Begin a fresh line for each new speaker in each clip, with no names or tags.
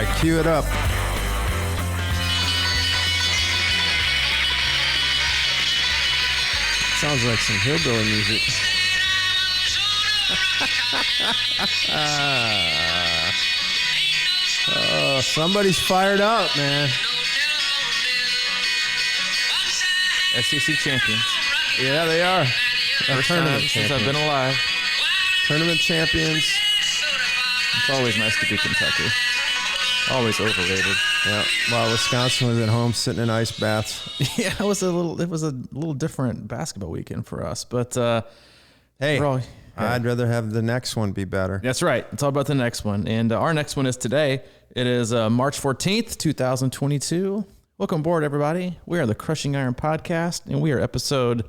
right, cue it up. Sounds like some hillbilly music. Oh, somebody's fired up, man.
SEC champions.
Yeah, they are.
First time since I've been alive.
Tournament champions.
It's always nice to be Kentucky. Always overrated.
Yeah. While Wisconsin was at home sitting in ice baths.
Yeah, it was a little different basketball weekend for us. But
hey, I'd rather have the next one be better.
That's right. It's all about the next one. And our next one is today. It is March 14th, 2022. Welcome aboard, everybody. We are the Crushing Iron Podcast, and we are episode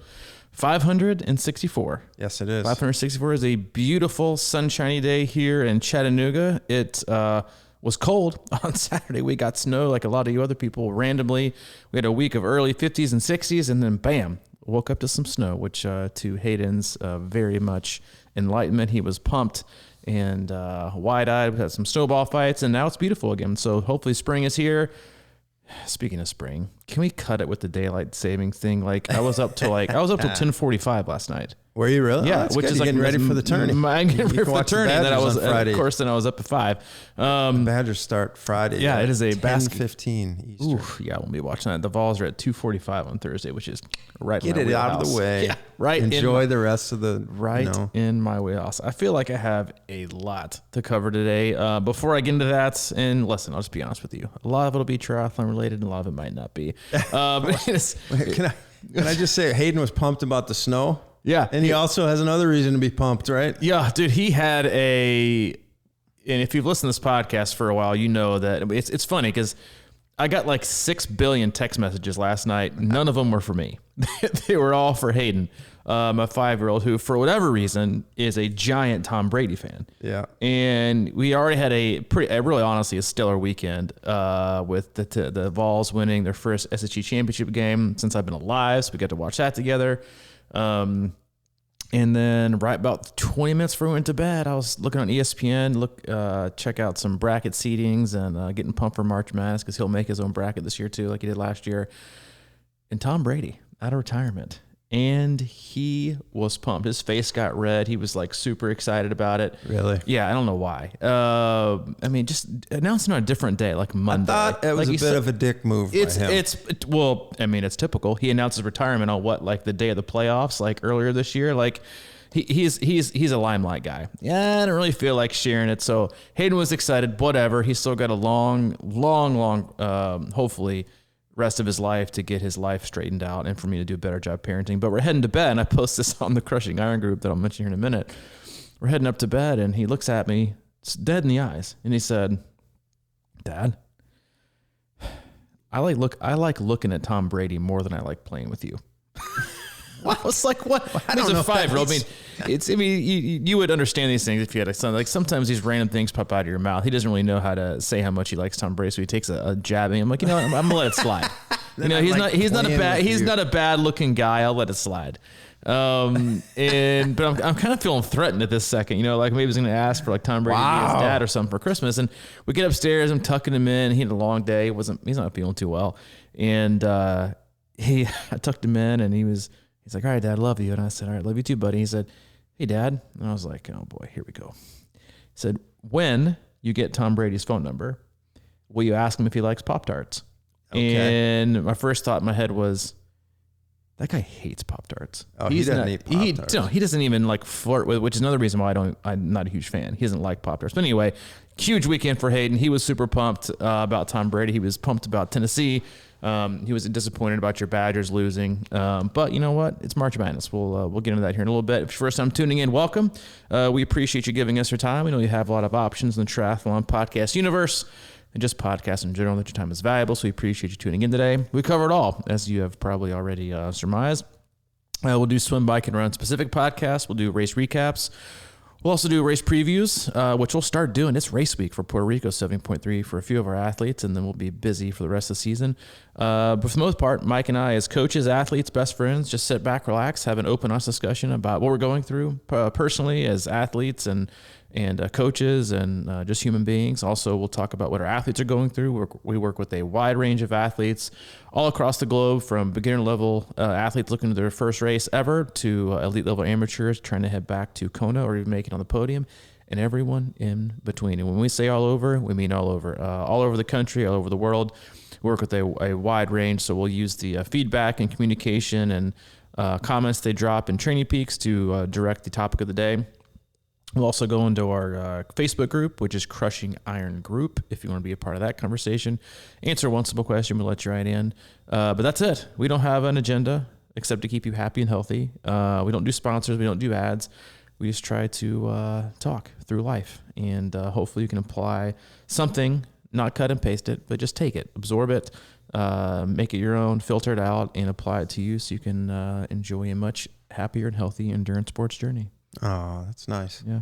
564.
Yes, it is.
564 is a beautiful, sunshiny day here in Chattanooga. It was cold on Saturday. We got snow like a lot of you other people randomly. We had a week of early 50s and 60s, and then bam, woke up to some snow, which to Hayden's very much enlightenment. He was pumped and wide-eyed. We had some snowball fights, and now it's beautiful again. So hopefully spring is here. Speaking of spring, can we cut it with the daylight savings thing? Like I was up till 10:45 last night.
Were you really?
Yeah,
which
good.
is like getting ready for the tourney.
I'm getting ready for the tourney. That I was
Friday.
Of course. Then I was up at 5.
The Badgers start Friday.
Yeah, it is a
10:15 Eastern.
Oof, yeah, we'll be watching that. The Vols are at 2:45 on Thursday, which is right.
Get
in my
it out of
wheelhouse.
the way.
Yeah, right.
Enjoy the rest of the
in my wheelhouse. I feel like I have a lot to cover today. Before I get into that, and listen, I'll just be honest with you. A lot of it'll be triathlon related, and a lot of it might not be.
Can I just say, Hayden was pumped about the snow.
Yeah.
And he also has another reason to be pumped, right?
Yeah, dude, he had and if you've listened to this podcast for a while, you know that it's funny because I got like 6 billion text messages last night. None of them were for me. They were all for Hayden, my 5-year-old who, for whatever reason, is a giant Tom Brady fan.
Yeah.
And we already had really honestly a stellar weekend with the Vols winning their first SEC championship game since I've been alive. So we got to watch that together. And then right about 20 minutes before we went to bed, I was looking on ESPN, check out some bracket seedings and getting pumped for March Madness because he'll make his own bracket this year too, like he did last year. And Tom Brady out of retirement. And he was pumped. His face got red. He was like super excited about it.
Really?
Yeah, I don't know why. I mean, just announcing on a different day, like Monday.
I thought it was a bit of a dick move by him.
Well, I mean, it's typical. He announced his retirement on the day of the playoffs, like earlier this year. Like he's a limelight guy. Yeah, I don't really feel like sharing it. So Hayden was excited. Whatever. He's still got a long, hopefully, rest of his life to get his life straightened out and for me to do a better job parenting. But we're heading to bed, and I post this on the Crushing Iron group that I'll mention here in a minute. We're heading up to bed, and he looks at me dead in the eyes, and he said, "Dad, I like looking at Tom Brady more than I like playing with you." I was like, "What?" I don't know. A 5-year-old. I mean, you would understand these things if you had a son. Like sometimes these random things pop out of your mouth. He doesn't really know how to say how much he likes Tom Brady, so he takes a jab at me. I'm like, I'm gonna let it slide. He's not a bad looking guy. I'll let it slide. But I'm kind of feeling threatened at this second. Like maybe he's gonna ask for like Tom Brady to be his dad or something for Christmas. And we get upstairs. I'm tucking him in. He had a long day. He's not feeling too well. And I tucked him in, and he's like, "All right, Dad, love you." And I said, "All right, love you too, buddy." He said, "Hey, Dad." And I was like, "Oh boy, here we go." He said, "When you get Tom Brady's phone number, will you ask him if he likes Pop-Tarts?" Okay. And my first thought in my head was, that guy hates Pop-Tarts.
Oh, he doesn't eat Pop-Tarts.
He doesn't even like flirt with, which is another reason why I'm not a huge fan. He doesn't like Pop-Tarts. But anyway, huge weekend for Hayden. He was super pumped about Tom Brady. He was pumped about Tennessee. He was disappointed about your Badgers losing. But you know what? It's March Madness. We'll get into that here in a little bit. If you're first time tuning in, welcome. We appreciate you giving us your time. We know you have a lot of options in the triathlon podcast universe and just podcasts in general, that your time is valuable. So we appreciate you tuning in today. We cover it all, as you have probably already surmised. We'll do swim, bike, and run specific podcasts. We'll do race recaps. We'll also do race previews, which we'll start doing. It's race week for Puerto Rico 70.3 for a few of our athletes, and then we'll be busy for the rest of the season. But for the most part, Mike and I, as coaches, athletes, best friends, just sit back, relax, have an open, honest discussion about what we're going through personally as athletes and and coaches and just human beings. Also, we'll talk about what our athletes are going through. We work with a wide range of athletes all across the globe, from beginner level athletes looking to their first race ever to elite level amateurs trying to head back to Kona or even make it on the podium, and everyone in between. And when we say all over, we mean all over the country, all over the world. We work with a wide range, so we'll use the feedback and communication and comments they drop in Training Peaks to direct the topic of the day. We'll also go into our Facebook group, which is Crushing Iron Group, if you want to be a part of that conversation. Answer one simple question, we'll let you right in. But that's it. We don't have an agenda except to keep you happy and healthy. We don't do sponsors. We don't do ads. We just try to talk through life. And hopefully you can apply something, not cut and paste it, but just take it, absorb it, make it your own, filter it out, and apply it to you so you can enjoy a much happier and healthy endurance sports journey.
Oh, that's nice.
Yeah.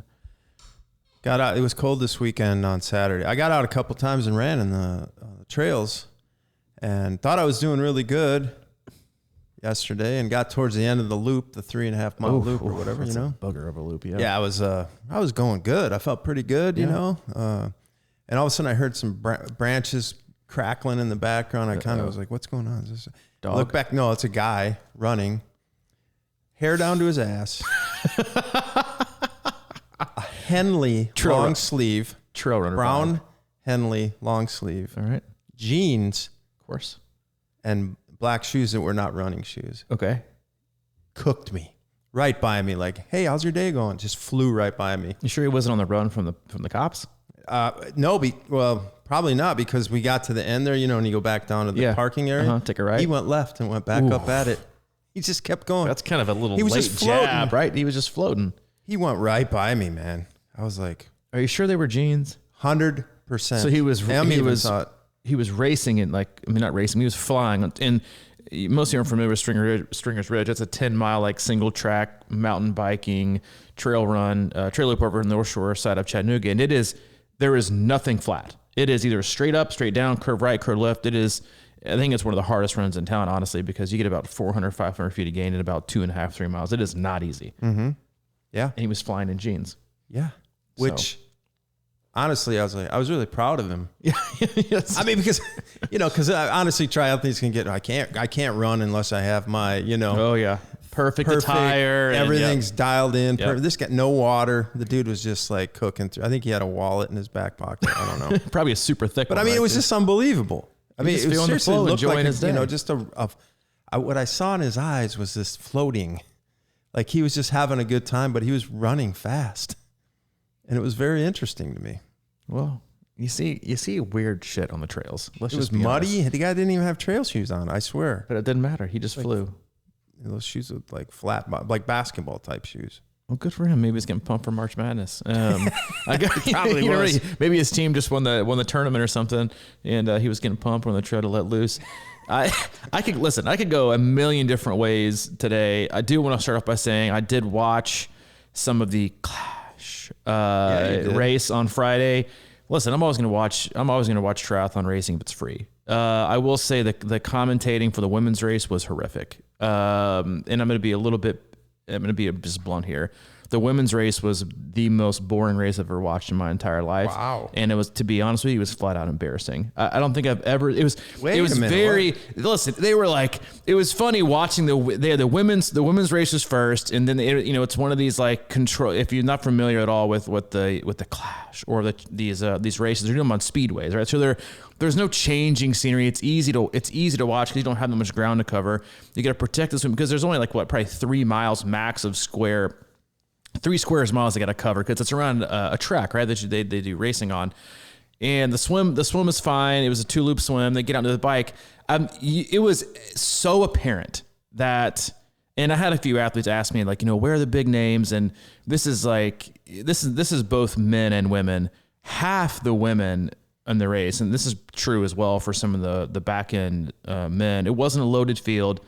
Got out. It was cold this weekend on Saturday. I got out a couple times and ran in the trails and thought I was doing really good yesterday, and got towards the end of the loop, the 3.5 mile loop or whatever, you know.
Bugger of a loop, yeah.
Yeah, I was going good. I felt pretty good, you know. And all of a sudden I heard some branches crackling in the background. I kind of was like, what's going on? Is this a
dog?
Look back. No, it's a guy running, hair down to his ass. A Henley long sleeve,
trail runner,
brown
vibe.
Henley long sleeve,
All right,
jeans,
of course,
and black shoes that were not running shoes.
Okay,
cooked me right by me, like, hey, how's your day going? Just flew right by me.
You sure he wasn't on the run from the cops?
No, well, probably not, because we got to the end there, you know, and you go back down to the parking area.
Take a right.
He went left and went back up at it. He just kept going.
That's kind of a little
he was
late
just floating.
jab, right? He was just floating.
He went right by me, man. I was like,
are you sure they were jeans?
100%.
So he was racing it, like, I mean, not racing, he was flying. And most of you are familiar with Stringer's Ridge. That's a 10-mile, like, single track mountain biking trail run, trail loop over the North Shore side of Chattanooga. And there is nothing flat. It is either straight up, straight down, curve right, curve left. I think it's one of the hardest runs in town, honestly, because you get about 400, 500 feet of gain in about 2.5, 3 miles. It is not easy.
Mm-hmm. Yeah.
And he was flying in jeans.
Yeah. Which, honestly, I was really proud of him.
Yeah. Yes.
I mean, because, you know, honestly, triathletes can I can't run unless I have my, you know.
Oh, yeah. Perfect attire.
Everything's dialed in.
Yep.
This guy, no water. The dude was just like cooking through. I think he had a wallet in his back pocket. I don't know.
Probably a super thick
one. But I mean, it was just unbelievable. I mean, it was seriously looked like, you know, just what I saw in his eyes was this floating. Like he was just having a good time, but he was running fast. And it was very interesting to me.
Well, you see weird shit on the trails.
It was muddy. The guy didn't even have trail shoes on, I swear.
But it didn't matter. He just flew.
Those shoes look like flat, like basketball type shoes.
Well, good for him. Maybe he's getting pumped for March Madness.
Probably was.
Maybe his team just won the tournament or something, and he was getting pumped when they tried to let loose. I could go a million different ways today. I do want to start off by saying I did watch some of the Clash race on Friday. Listen, I'm always going to watch triathlon racing if it's free. I will say that the commentating for the women's race was horrific. And I'm going to be just blunt here. The women's race was the most boring race I've ever watched in my entire life.
Wow.
And it was, to be honest with you, it was flat out embarrassing. I don't think I've ever, it was funny watching the women's race was first. And then, it's one of these like control, if you're not familiar at all with the Clash or these races, they're doing them on speedways, right? So there's no changing scenery. It's easy to watch because you don't have that much ground to cover. You got to protect this one because there's only probably 3 miles max of 3 square miles they got to cover because it's around a track, right? That they do racing on. And the swim is fine. It was a 2-loop swim. They get out to the bike. It was so apparent that, and I had a few athletes ask me where are the big names? And this is both men and women. Half the women in the race, and this is true as well for some of the back end men. It wasn't a loaded field.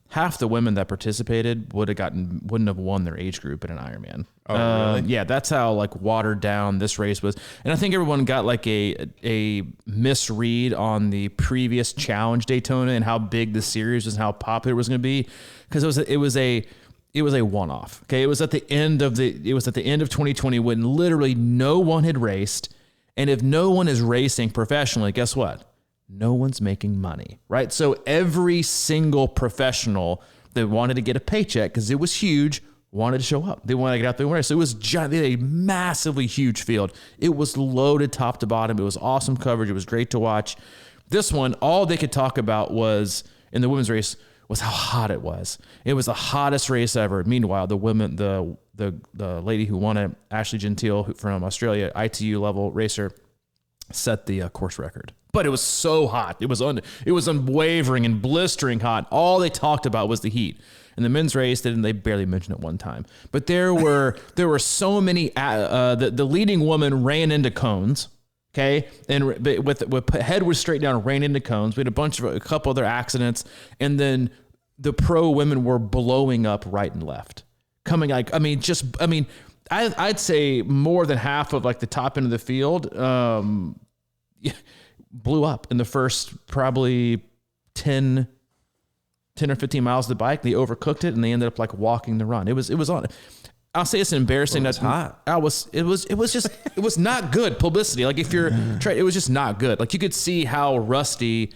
Half the women that participated wouldn't have won their age group in an Ironman.
Oh, really?
Yeah, that's how watered down this race was. And I think everyone got a misread on the previous Challenge Daytona and how big the series was and how popular it was going to be, because it it was a one-off. Okay. It was at the end of 2020 when literally no one had raced. And if no one is racing professionally, guess what? No one's making money, right? So every single professional that wanted to get a paycheck, because it was huge, wanted to show up. They wanted to get out there and race. So it was giant. They had a massively huge field. It was loaded top to bottom. It was awesome coverage. It was great to watch. This one, all they could talk about was, in the women's race, was how hot it was. It was the hottest race ever. Meanwhile, the lady who won it, Ashley Gentile from Australia, ITU level racer, set the course record. But it was so hot. It was unwavering and blistering hot. All they talked about was the heat. In the men's race, they barely mentioned it one time. But there were so many. The leading woman ran into cones. Okay, and with head was straight down, ran into cones. We had a couple other accidents, and then the pro women were blowing up right and left. I'd say more than half of like the top end of the field blew up in the first probably 10 or 15 miles of the bike. They overcooked it, and they ended up like walking the run. It was on. I'll say it's embarrassing.
It was hot.
It was not good publicity. Like if you're it was just not good. Like you could see how rusty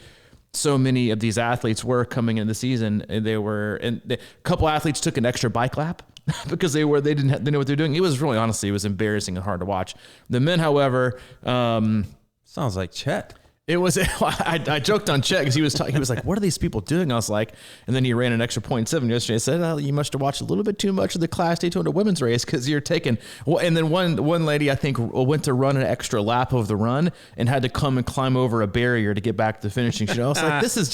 so many of these athletes were coming into the season. And a couple athletes took an extra bike lap because they didn't know what they're doing. It was really, honestly, it was embarrassing and hard to watch. The men, however,
sounds like Chet.
It was. I joked on Chet because he was like, "What are these people doing?" I was like, and then he ran an extra 0.7 yesterday. I said, "Oh, you must have watched a little bit too much of the Class Daytona women's race because you're taking." Well, and then one lady I think went to run an extra lap of the run and had to come and climb over a barrier to get back to the finishing. I was like, "This is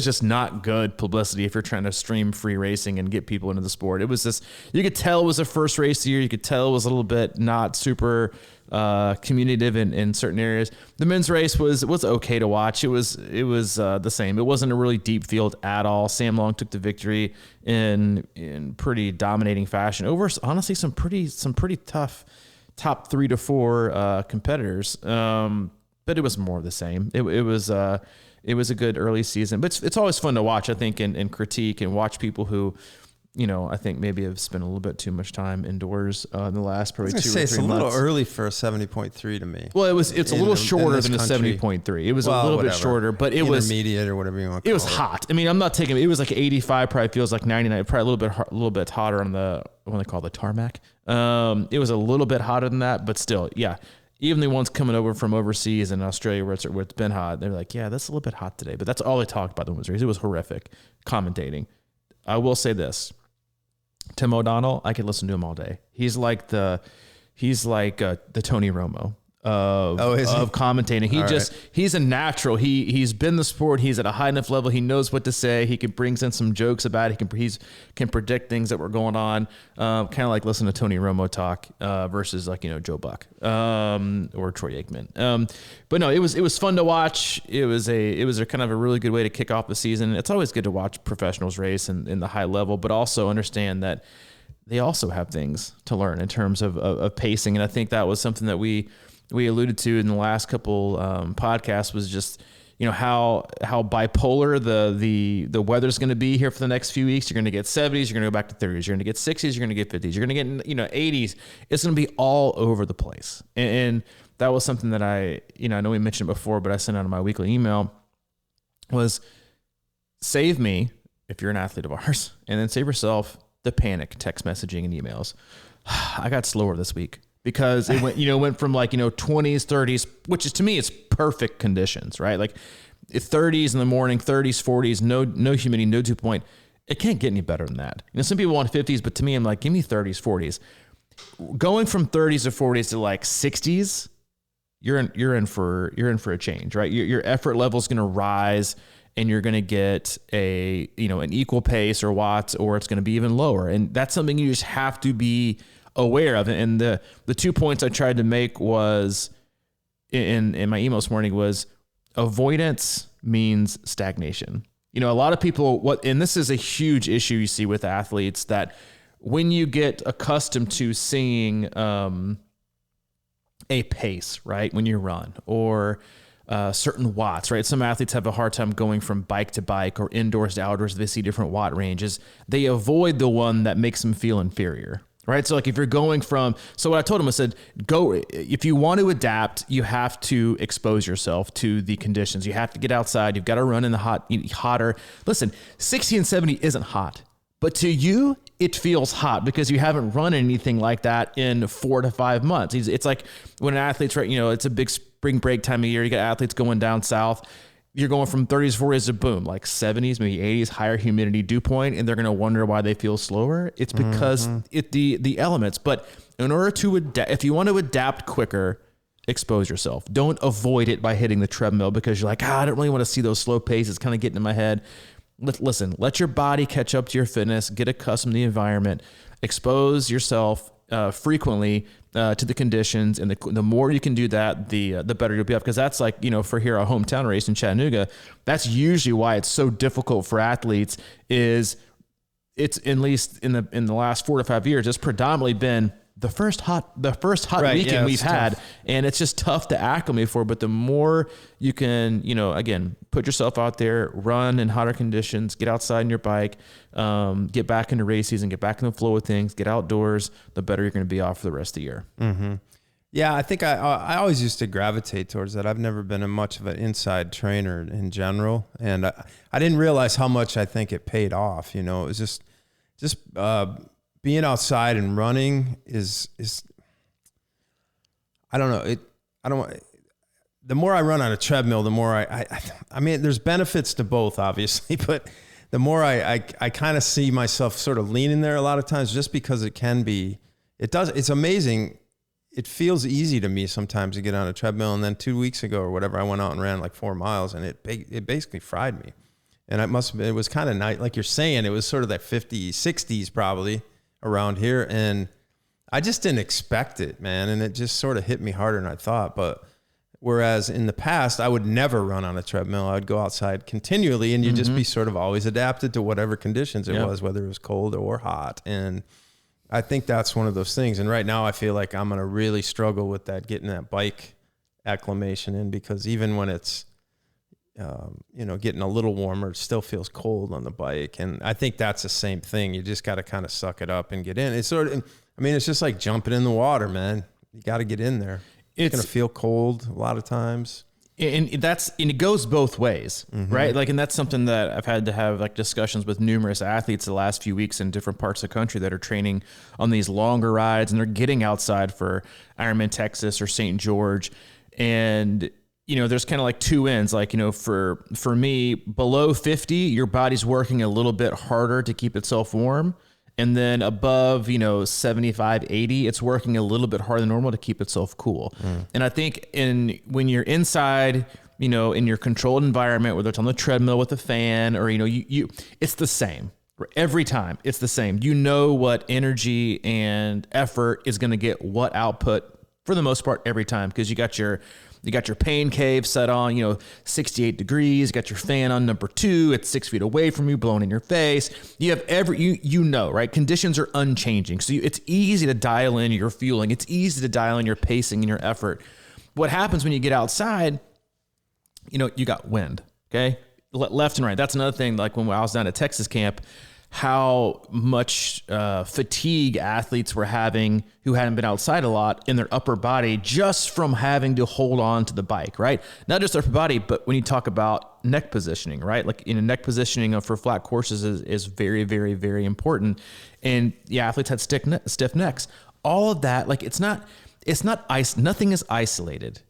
just not good publicity if you're trying to stream free racing and get people into the sport." It was just, you could tell it was the first race of the year. You could tell it was a little bit not super communicative in certain areas. The men's race was okay to watch. It was the same. It wasn't a really deep field at all. Sam Long took the victory in pretty dominating fashion over, honestly, some pretty tough top 3 to 4 competitors. But it was more of the same. It was a good early season, but it's always fun to watch, I think, and critique and watch people who, I think maybe have spent a little bit too much time indoors in the last probably 2 or 3 months.
It's a little early for a 70.3 to me.
Well, it's a little shorter than a 70.3. It was a little bit shorter, but it was
intermediate or whatever you want to call it.
It was hot. I mean, I'm not taking it. Was like 85, probably feels like 99, probably a little bit hotter on the what they call the tarmac. It was a little bit hotter than that, but still, yeah. Even the ones coming over from overseas in Australia where it's been hot, they're like, yeah, that's a little bit hot today. But that's all they talked about the women's race. It was horrific commentating. I will say this. Tim O'Donnell, I could listen to him all day. He's like the Tony Romo of commentating. He's a natural. He's been in the sport. He's at a high enough level. He knows what to say. He brings in some jokes about it. He can predict things that were going on. Kind of like listen to Tony Romo talk versus like Joe Buck or Troy Aikman. But no, it was fun to watch. It was a kind of a really good way to kick off the season. It's always good to watch professionals race in the high level, but also understand that they also have things to learn in terms of pacing. And I think that was something that we alluded to in the last couple podcasts was just, how bipolar the weather's going to be here for the next few weeks. You're going to get 70s, you're going to go back to 30s, you're going to get 60s, you're going to get 50s, you're going to get 80s. It's going to be all over the place. And that was something that I know we mentioned before, but I sent out in my weekly email was save me if you're an athlete of ours, and then save yourself the panic text messaging and emails. I got slower this week. Because it went from 20s, 30s, which is to me, it's perfect conditions, right? Like 30s in the morning, 30s, 40s, no humidity, no dew point. It can't get any better than that. Some people want 50s, but to me, I'm like, give me 30s, 40s. Going from 30s to 40s to like 60s, you're in for a change, right? Your effort level is going to rise, and you're going to get an equal pace or watts, or it's going to be even lower, and that's something you just have to be aware of. And the 2 points I tried to make was in my email this morning was avoidance means stagnation. A lot of people, and this is a huge issue you see with athletes, that when you get accustomed to seeing a pace, right, when you run, or certain watts, right? Some athletes have a hard time going from bike to bike or indoors to outdoors. They see different watt ranges. They avoid the one that makes them feel inferior, right? So like if you're going from, so what I told him, I said, if you want to adapt, you have to expose yourself to the conditions. You have to get outside. You've got to run in the hotter. Listen, 60 and 70 isn't hot, but to you, it feels hot because you haven't run anything like that in 4 to 5 months. It's like when an athlete's right, it's a big spring break time of year. You got athletes going down south. You're going from 30s, 40s to boom, like 70s, maybe 80s, higher humidity dew point, and they're going to wonder why they feel slower. It's because the elements. But in order to adapt, if you want to adapt quicker, expose yourself. Don't avoid it by hitting the treadmill because you're like, I don't really want to see those slow paces. It's kind of getting in my head. Listen, let your body catch up to your fitness, get accustomed to the environment, expose yourself frequently to the conditions. And the more you can do that, the better you'll be up. Because that's like, for here, a hometown race in Chattanooga, that's usually why it's so difficult for athletes is it's at least in the last 4 to 5 years, it's predominantly been the first hot right, weekend we've had. Tough. And it's just tough to acclimate for, but the more you can, again, put yourself out there, run in hotter conditions, get outside on your bike, get back into race season, get back in the flow of things, get outdoors, the better you're going to be off for the rest of the year.
Mm-hmm. Yeah. I think I always used to gravitate towards that. I've never been much of an inside trainer in general. And I didn't realize how much I think it paid off. It was just being outside and running is I don't know. The more I run on a treadmill, the more I mean, there's benefits to both, obviously, but the more I kind of see myself sort of leaning there a lot of times just because it's amazing. It feels easy to me sometimes to get on a treadmill. And then 2 weeks ago or whatever, I went out and ran like 4 miles and it basically fried me. And it was kind of nice. Like you're saying, it was sort of that 50s, 60s probably around here. And I just didn't expect it, man. And it just sort of hit me harder than I thought. But whereas in the past, I would never run on a treadmill. I would go outside continually and you'd just be sort of always adapted to whatever conditions it was, whether it was cold or hot. And I think that's one of those things. And right now I feel like I'm going to really struggle with that, getting that bike acclimation in, because even when it's, getting a little warmer, it still feels cold on the bike. And I think that's the same thing. You just got to kind of suck it up and get in. It's it's just like jumping in the water, man. You got to get in there. It's going to feel cold a lot of times. And it goes both ways, right? Like, and that's something that I've had to have like discussions with numerous athletes the last few weeks in different parts of the country that are training on these longer rides and they're getting outside for Ironman Texas or St. George. And there's kind of like two ends. Like, for me, below 50, your body's working a little bit harder to keep itself warm. And then above, 75, 80, it's working a little bit harder than normal to keep itself cool. And I think when you're inside, in your controlled environment, whether it's on the treadmill with a fan or, it's the same. Every time it's the same. You know what energy and effort is going to get what output for the most part every time, because you got your pain cave set on, 68 degrees. You got your fan on number 2. It's 6 feet away from you, blowing in your face. You have right? Conditions are unchanging. So it's easy to dial in your fueling. It's easy to dial in your pacing and your effort. What happens when you get outside, you got wind, okay? Left and right. That's another thing. Like when I was down at Texas camp, how much fatigue athletes were having who hadn't been outside a lot in their upper body just from having to hold on to the bike, right? Not just upper body, but when you talk about neck positioning, right? Like neck positioning for flat courses is very, very, very important. And the athletes had stiff necks. All of that, like nothing is isolated.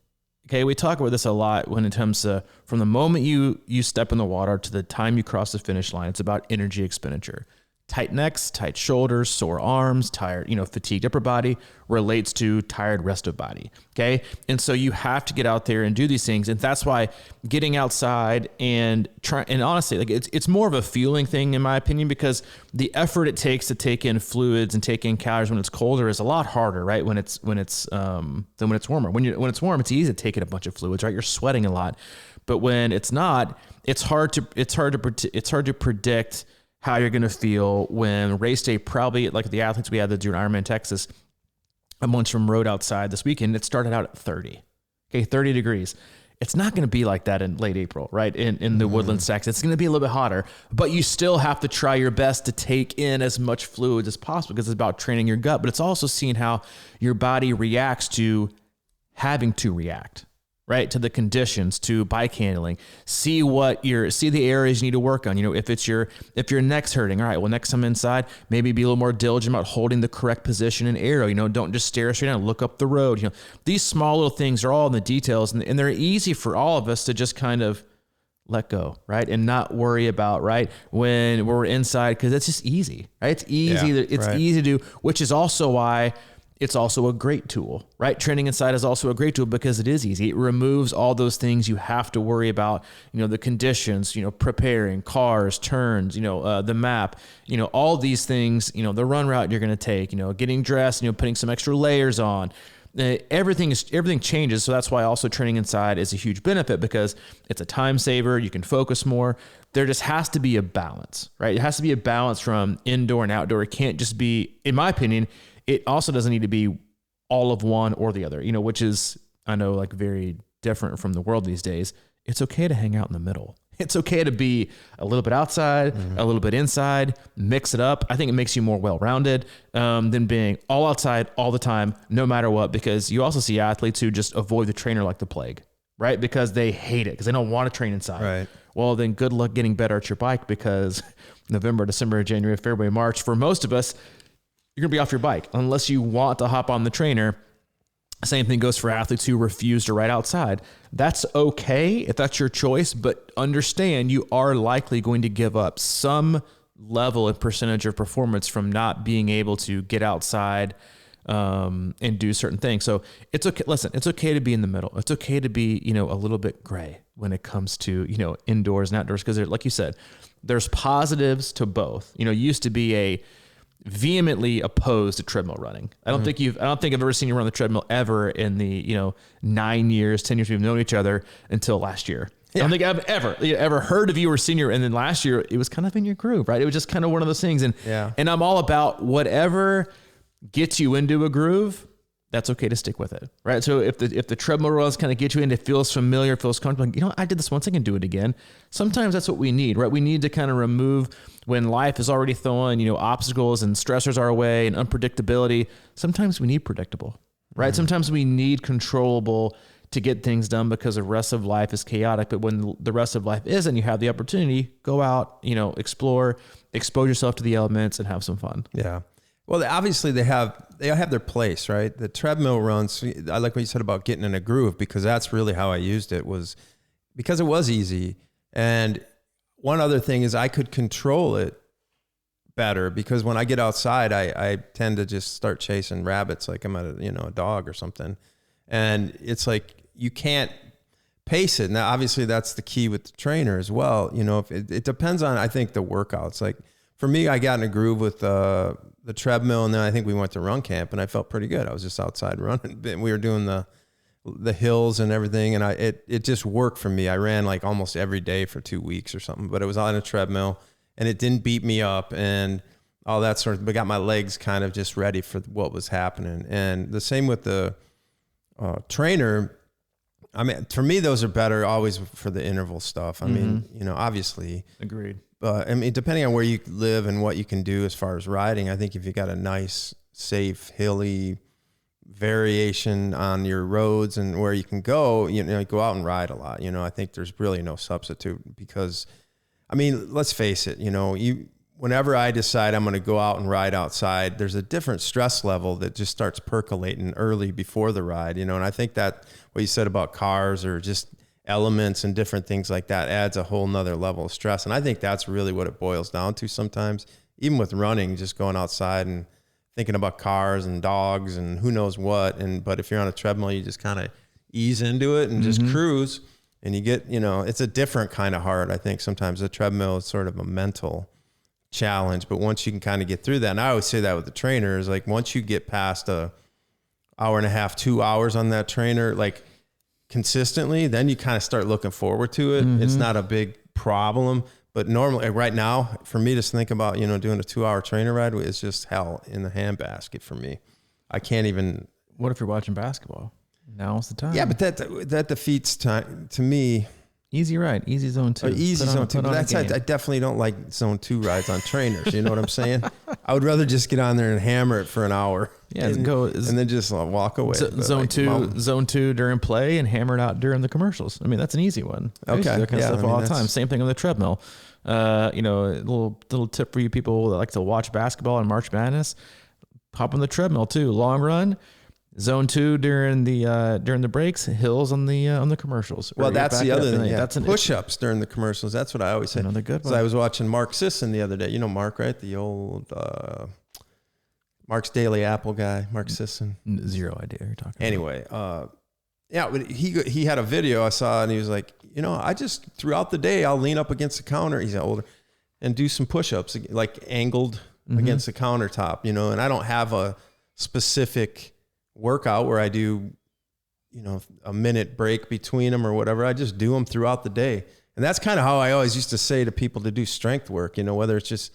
Okay, we talk about this a lot when it comes to from the moment you step in the water to the time you cross the finish line. It's about energy expenditure. Tight necks, tight shoulders, sore arms, tired, fatigued upper body relates to tired rest of body. Okay, and so you have to get out there and do these things, and that's why getting outside and honestly, like it's more of a feeling thing in my opinion, because the effort it takes to take in fluids and take in calories when it's colder is a lot harder, right? When it's than when it's warmer. When it's warm, it's easy to take in a bunch of fluids, right? You're sweating a lot, but when it's not, it's hard to predict how you're going to feel when race day, probably like the athletes we had that do an Ironman Texas, a bunch of them rode outside this weekend. It started out at 30, okay, 30 degrees.
It's not going to be like that in late April, right? In the woodland stacks, it's going to be a little bit hotter, but you still have to try your best to take in as much fluids as possible because it's about training your gut, but it's also seeing how your body reacts to having to react, right? To the conditions, to bike handling, see the areas you need to work on. If your neck's hurting, all right, well, next time inside, maybe be a little more diligent about holding the correct position in aero. Don't just stare straight down, look up the road. These small little things are all in the details, and they're easy for all of us to just kind of let go, right? And not worry about, right, when we're inside, because it's just easy, right? It's easy.
Yeah,
it's
right.
easy to do, which is also why it's also a great tool, right? Training inside is also a great tool because it is easy. It removes all those things you have to worry about, the conditions, preparing, cars, turns, the map, all these things, the run route you're going to take, getting dressed, putting some extra layers on. Everything changes. So that's why also training inside is a huge benefit because it's a time saver. You can focus more. There just has to be a balance, right? It has to be a balance from indoor and outdoor. It can't just be, in my opinion, it also doesn't need to be all of one or the other, which is, I know, like very different from the world these days. It's okay to hang out in the middle. It's okay to be a little bit outside, a little bit inside, mix it up. I think it makes you more well-rounded than being all outside all the time, no matter what, because you also see athletes who just avoid the trainer like the plague, right? Because they hate it, because they don't want to train inside.
Right.
Well, then good luck getting better at your bike because November, December, January, February, March, for most of us, you're going to be off your bike unless you want to hop on the trainer. Same thing goes for athletes who refuse to ride outside. That's okay if that's your choice, but understand you are likely going to give up some level and percentage of performance from not being able to get outside and do certain things. So it's okay. Listen, it's okay to be in the middle. It's okay to be, a little bit gray when it comes to, indoors and outdoors. Because like you said, there's positives to both. Used to be a vehemently opposed to treadmill running. I don't think I've ever seen you run the treadmill ever in the, 10 years we've known each other until last year. Yeah. I don't think I've ever heard of you or seen you. And then last year it was kind of in your groove, right? It was just kind of one of those things. And, and I'm all about whatever gets you into a groove. That's okay to stick with it, right? So if the treadmill runs kind of get you in, it feels familiar, feels comfortable. I did this once, I can do it again. Sometimes that's what we need, right? We need to kind of remove when life is already throwing, obstacles and stressors our way and unpredictability. Sometimes we need predictable, right? Sometimes we need controllable to get things done because the rest of life is chaotic. But when the rest of life isn't, you have the opportunity, go out, explore, expose yourself to the elements and have some fun.
Yeah. Well, obviously they have their place, right? The treadmill runs, I like what you said about getting in a groove, because that's really how I used it, was because it was easy. And one other thing is I could control it better, because when I get outside, I tend to just start chasing rabbits like I'm a dog or something. And it's like, you can't pace it. Now, obviously that's the key with the trainer as well. If it depends on, I think, the workouts. Like for me, I got in a groove with, the treadmill, and then I think we went to run camp and I felt pretty good. I was just outside running. We were doing the hills and everything, and it just worked for me. I ran like almost every day for 2 weeks or something, but it was on a treadmill and it didn't beat me up and all that sort of, but got my legs kind of just ready for what was happening. And the same with the trainer. I mean, for me, those are better always for the interval stuff. I mean, obviously.
Agreed.
But I mean, depending on where you live and what you can do as far as riding, I think if you got a nice, safe, hilly variation on your roads and where you can go, go out and ride a lot. I think there's really no substitute, because, I mean, let's face it, whenever I decide I'm going to go out and ride outside, there's a different stress level that just starts percolating early before the ride, and I think that what you said about cars or just elements and different things like that adds a whole nother level of stress. And I think that's really what it boils down to sometimes, even with running, just going outside and thinking about cars and dogs and who knows what. But if you're on a treadmill, you just kind of ease into it and just cruise, and you get, it's a different kind of hard. I think sometimes the treadmill is sort of a mental challenge, but once you can kind of get through that, and I always say that with the trainers, like once you get past a hour and a half, 2 hours on that trainer, like consistently, then you kind of start looking forward to it. It's not a big problem, but normally right now for me to think about, doing a 2-hour trainer ride is just hell in the handbasket for me. I can't even.
What if you're watching basketball? Now's the time.
Yeah, but that defeats time to me.
Easy ride, easy zone 2.
Easy zone 2. But I definitely don't like zone 2 rides on trainers. You know what I'm saying? I would rather just get on there and hammer it for an hour.
Yeah,
and then just walk away.
Zone 2 during play and hammer it out during the commercials. I mean, that's an easy one. I used to do that kind of stuff all the time. Same thing on the treadmill. A little tip for you people that like to watch basketball and March Madness. Hop on the treadmill too. Long run. Zone 2 during the breaks, hills on the commercials.
Well, that's the other thing. Yeah. That's push-ups during the commercials. That's what I always say.
Another good one.
So I was watching Mark Sisson the other day. You know Mark, right? The old Mark's Daily Apple guy, Mark Sisson.
Zero idea what you're talking about.
Anyway, but he had a video I saw, and he was like, I just throughout the day I'll lean up against the counter. He's older, and do some push-ups like angled against the countertop. And I don't have a specific workout where I do, a minute break between them or whatever. I just do them throughout the day. And that's kind of how I always used to say to people to do strength work, whether it's just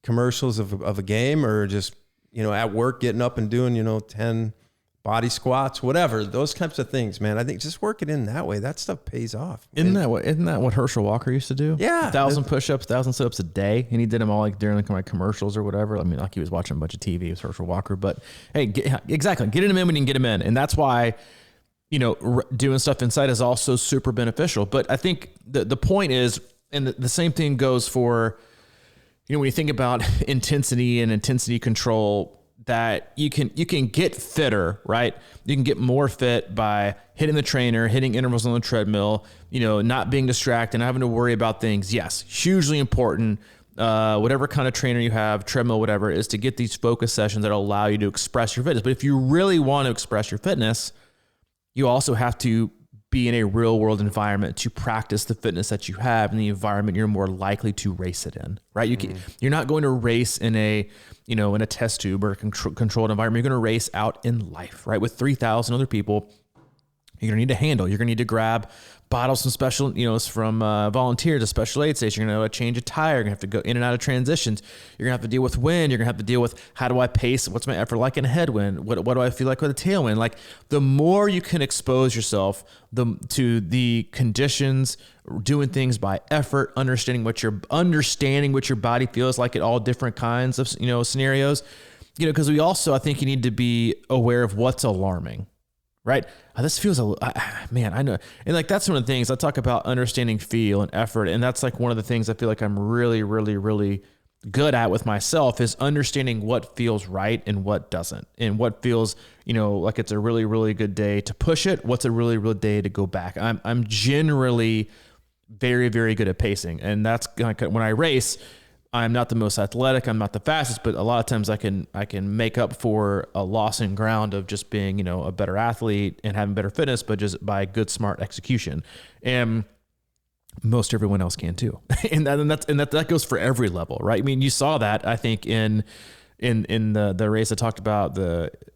commercials of a game or just, at work, getting up and doing, 10 body squats, whatever, those types of things, man. I think just work it in that way. That stuff pays off.
Isn't that what Herschel Walker used to do?
Yeah.
1,000 push-ups, 1,000 sit-ups a day. And he did them all like during like commercials or whatever. I mean, like he was watching a bunch of TV with Herschel Walker, but hey, exactly. Get them in when you can get them in. And that's why, doing stuff inside is also super beneficial. But I think the point is, and the same thing goes for, when you think about intensity and intensity control, that you can get fitter, right? You can get more fit by hitting the trainer, hitting intervals on the treadmill, not being distracted, not having to worry about things. Yes, hugely important. Whatever kind of trainer you have, treadmill, whatever, is to get these focus sessions that allow you to express your fitness. But if you really want to express your fitness, you also have to be in a real world environment to practice the fitness that you have in the environment you're more likely to race it in, right? You're not going to race in a test tube or a controlled environment. You're going to race out in life, right? With 3,000 other people, you're going to need to handle. You're going to need to grab bottles from special, from volunteers, a special aid station. You're going to change a tire. You're going to have to go in and out of transitions. You're going to have to deal with wind. You're going to have to deal with how do I pace? What's my effort like in a headwind? What do I feel like with a tailwind? Like the more you can expose yourself to the conditions, doing things by effort, understanding what your body feels like at all different kinds of scenarios. Because we also, I think you need to be aware of what's alarming. Right? This feels man, I know. And like, that's one of the things I talk about, understanding feel and effort. And that's like one of the things I feel like I'm really, really, really good at with myself is understanding what feels right and what doesn't, and what feels, like it's a really, really good day to push it. What's a really, really day to go back. I'm generally very, very good at pacing. And that's like when I race, I'm not the most athletic. I'm not the fastest, but a lot of times I can make up for a loss in ground of just being, a better athlete and having better fitness, but just by good, smart execution. And most everyone else can too. and that goes for every level, right? I mean, you saw that, I think in the race I talked about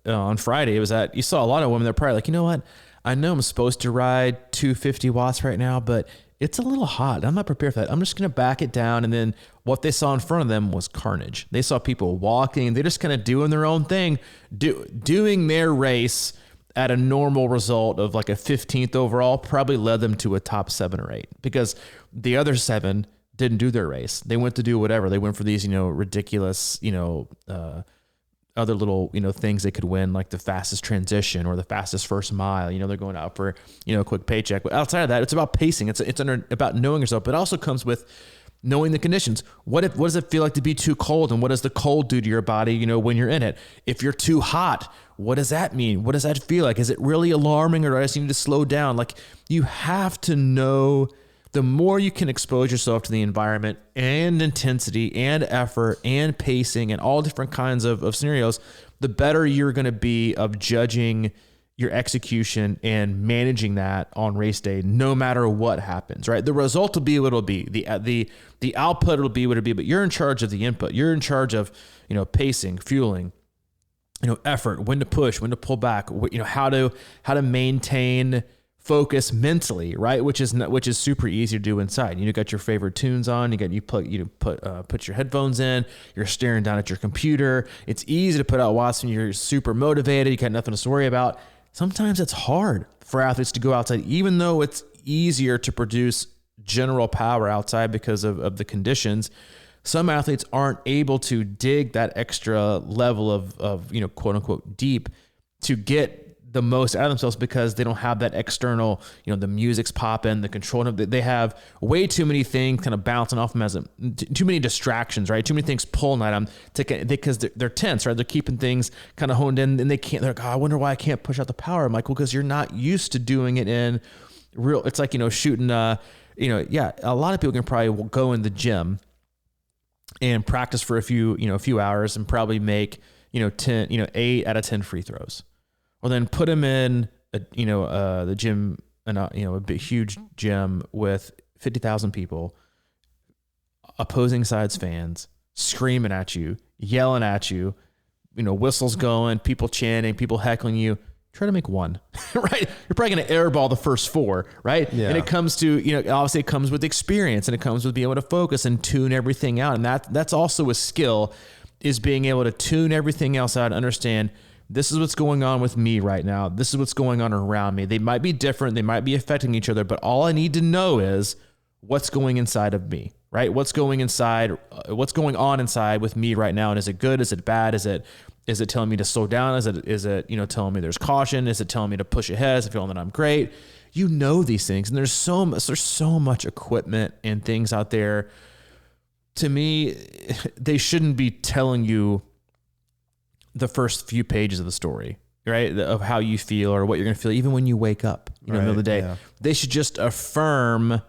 on Friday, it was that you saw a lot of women. They're probably like, you know what? I know I'm supposed to ride 250 watts right now, but it's a little hot. I'm not prepared for that. I'm just going to back it down. And then what they saw in front of them was carnage. They saw people walking. They're just kind of doing their own thing, doing their race at a normal result of like a 15th overall probably led them to a top 7 or 8, because the other 7 didn't do their race. They went to do whatever. They went for these, ridiculous, other little, things they could win, like the fastest transition or the fastest first mile. They're going out for, a quick paycheck. But outside of that, it's about pacing. It's about knowing yourself, but it also comes with knowing the conditions. What does it feel like to be too cold? And what does the cold do to your body, when you're in it? If you're too hot, what does that mean? What does that feel like? Is it really alarming, or do I just need to slow down? Like, you have to know. The more you can expose yourself to the environment and intensity and effort and pacing and all different kinds of scenarios, the better you're going to be of judging your execution and managing that on race day, no matter what happens, right? The result will be what it'll be. The output will be what it'll be, but you're in charge of the input. You're in charge of, pacing, fueling, effort, when to push, when to pull back, how to maintain focus mentally, right? Which is super easy to do inside. You got your favorite tunes on. Put your headphones in. You're staring down at your computer. It's easy to put out watts when you're super motivated. You got nothing to worry about. sometimes it's hard for athletes to go outside, even though it's easier to produce general power outside because of the conditions. Some athletes aren't able to dig that extra level of quote unquote deep to get the most out of themselves because they don't have that external, the music's popping, the control. They have way too many things kind of bouncing off them too many distractions, right? Too many things pulling at them because they're tense, right? They're keeping things kind of honed in and they're like, I wonder why I can't push out the power. I'm like, well, because you're not used to doing it in real, it's like, shooting, a lot of people can probably go in the gym and practice for a few hours and probably make, 8 out of 10 free throws. Or then put them in, the gym, a big, huge gym with 50,000 people, opposing sides fans, screaming at you, yelling at you, whistles going, people chanting, people heckling you. Try to make one, right? You're probably going to airball the first 4, right? Yeah. And it comes to, obviously it comes with experience and it comes with being able to focus and tune everything out. And that's also a skill, is being able to tune everything else out and understand this is what's going on with me right now. This is what's going on around me. They might be different. They might be affecting each other, but all I need to know is what's going inside of me, right? What's going on inside with me right now. And is it good? Is it bad? Is it telling me to slow down? Is it telling me there's caution? Is it telling me to push ahead? Is it feeling that I'm great? These things. And there's so much equipment and things out there. To me, they shouldn't be telling you the first few pages of the story, right? Of how you feel or what you're going to feel, even when you wake up, in the middle of the day. Yeah. They should just affirm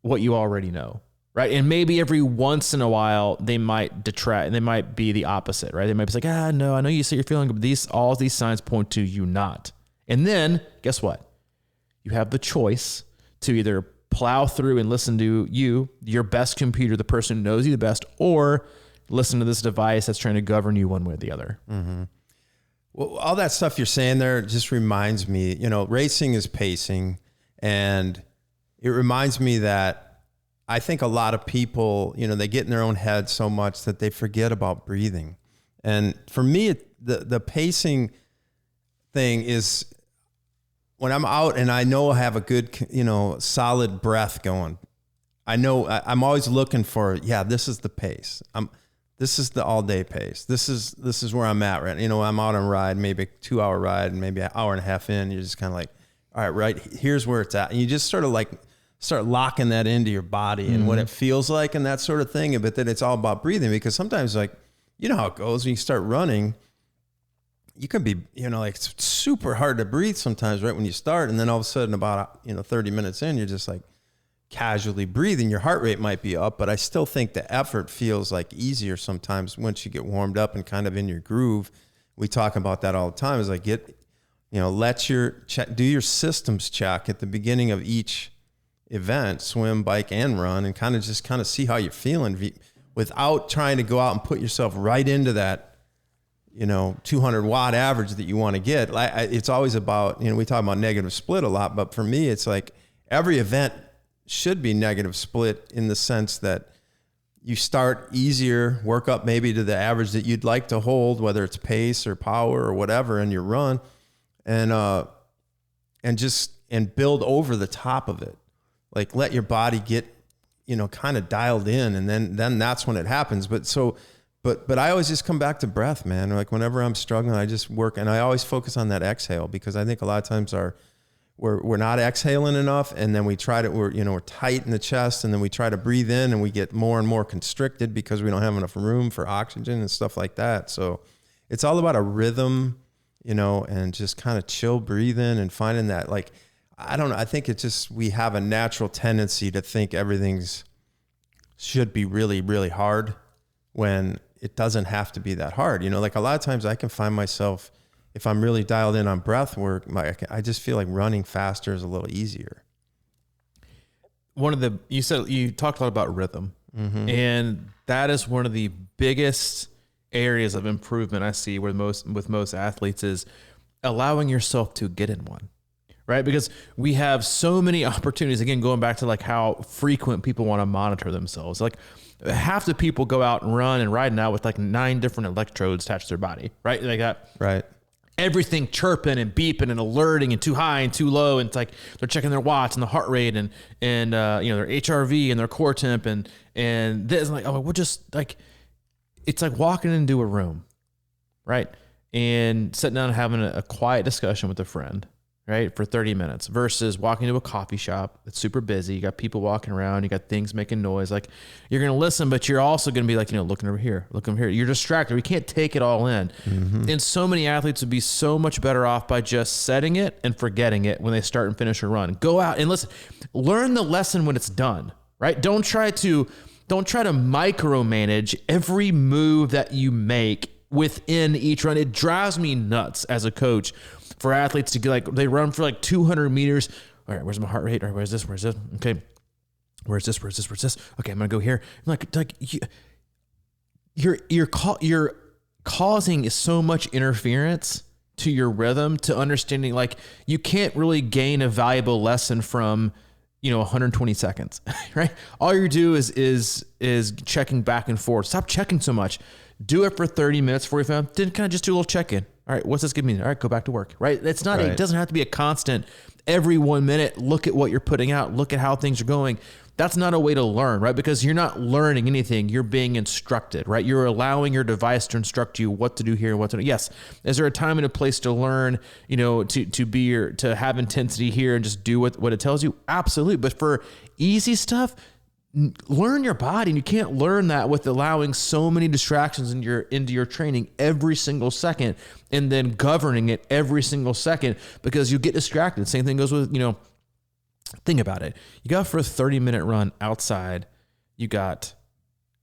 what you already know, right? And maybe every once in a while they might detract, and they might be the opposite, right? They might be like, no, I know you say you're feeling good, but all these signs point to you not. And then guess what? You have the choice to either plow through and listen to your best computer, the person who knows you the best, or listen to this device that's trying to govern you one way or the other.
Mm-hmm. Well, all that stuff you're saying there just reminds me, racing is pacing, and it reminds me that I think a lot of people, they get in their own head so much that they forget about breathing. And for me, the pacing thing is when I'm out and I know I have a good, solid breath going. I know I'm always looking for, this is the pace. This is the all day pace. This is where I'm at, right? I'm out on a ride, maybe a 2-hour ride, and maybe an hour and a half in. You're just kind of like, all right, right here's where it's at. And you just sort of like start locking that into your body and what it feels like and that sort of thing. But then it's all about breathing, because sometimes, like, how it goes when you start running, you can be, like, it's super hard to breathe sometimes right when you start. And then all of a sudden about, 30 minutes in, you're just like casually breathing. Your heart rate might be up, but I still think the effort feels like easier sometimes once you get warmed up and kind of in your groove. We talk about that all the time. Is like do your systems check at the beginning of each event, swim, bike, and run, and kind of see how you're feeling without trying to go out and put yourself right into that, 200 watt average that you want to get. It's always about, we talk about negative split a lot, but for me, it's like every event should be negative split in the sense that you start easier, work up maybe to the average that you'd like to hold, whether it's pace or power or whatever in your run, and build over the top of it. Like, let your body get, kind of dialed in, and then that's when it happens. But I always just come back to breath, man. Like, whenever I'm struggling, I just work, and I always focus on that exhale, because I think a lot of times we're not exhaling enough, and then we're tight in the chest, and then we try to breathe in, and we get more and more constricted because we don't have enough room for oxygen and stuff like that. So it's all about a rhythm, and just kind of chill breathing and finding that, like, I don't know. I think it's just, we have a natural tendency to think everything's should be really, really hard when it doesn't have to be that hard. Like, a lot of times I can find myself, if I'm really dialed in on breath work, I just feel like running faster is a little easier.
You talked a lot about rhythm, and that is one of the biggest areas of improvement I see with most athletes, is allowing yourself to get in one, right? Because we have so many opportunities, again, going back to like how frequent people want to monitor themselves. Like, half the people go out and run and ride now with like 9 different electrodes attached to their body, right? Like that.
Right.
everything chirping and beeping and alerting and too high and too low. And it's like they're checking their watch and the heart rate and you know, their HRV and their core temp and this. I'm like, oh, we're just like, it's like walking into a room, right? And sitting down and having a quiet discussion with a friend, right? For 30 minutes versus walking to a coffee shop that's super busy. You got people walking around, you got things making noise. Like you're going to listen, but you're also going to be like, you know, looking over here, looking over here. You're distracted. We can't take it all in. Mm-hmm. And so many athletes would be so much better off by just setting it and forgetting it when they start and finish a run. Go out and listen, learn the lesson when it's done, right? Don't try to micromanage every move that you make within each run. It drives me nuts as a coach for athletes to get like, they run for like 200 meters. All right, where's my heart rate? All right, where's this? Okay. Where's this? Okay, I'm going to go here. I'm like you're causing so much interference to your rhythm, to understanding, like you can't really gain a valuable lesson from, you know, 120 seconds, right? All you do is checking back and forth. Stop checking so much. Do it for 30 minutes, 45. Then kind of just do a little check-in. All right, what's this give me? All right, go back to work, right? It's not, It doesn't have to be a constant every 1 minute. Look at what you're putting out. Look at how things are going. That's not a way to learn, right? Because you're not learning anything. You're being instructed, right? You're allowing your device to instruct you what to do here and what to do. Yes. Is there a time and a place to learn, you know, to have intensity here and just do what it tells you? Absolutely. But for easy stuff, learn your body, and you can't learn that with allowing so many distractions into your training every single second and then governing it every single second, because you get distracted. Same thing goes with, you know, think about it. You go for a 30-minute run outside. You got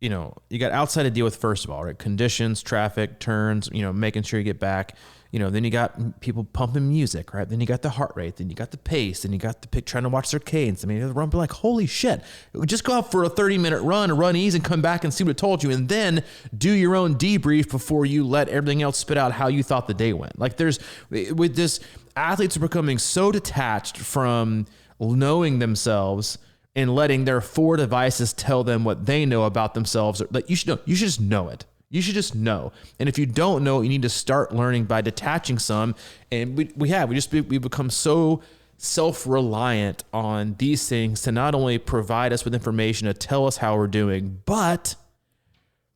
outside to deal with, first of all, right? Conditions, traffic, turns, you know, making sure you get back. You know, then you got people pumping music, right? Then you got the heart rate, then you got the pace, then you got the trying to watch their cadence. I mean, the run, be like, holy shit, just go out for a 30-minute run ease and come back and see what it told you. And then do your own debrief before you let everything else spit out how you thought the day went. Like with this, athletes are becoming so detached from knowing themselves and letting their four devices tell them what they know about themselves. Like you should just know it. You should just know. And if you don't know, you need to start learning by detaching some. And we become so self-reliant on these things to not only provide us with information to tell us how we're doing, but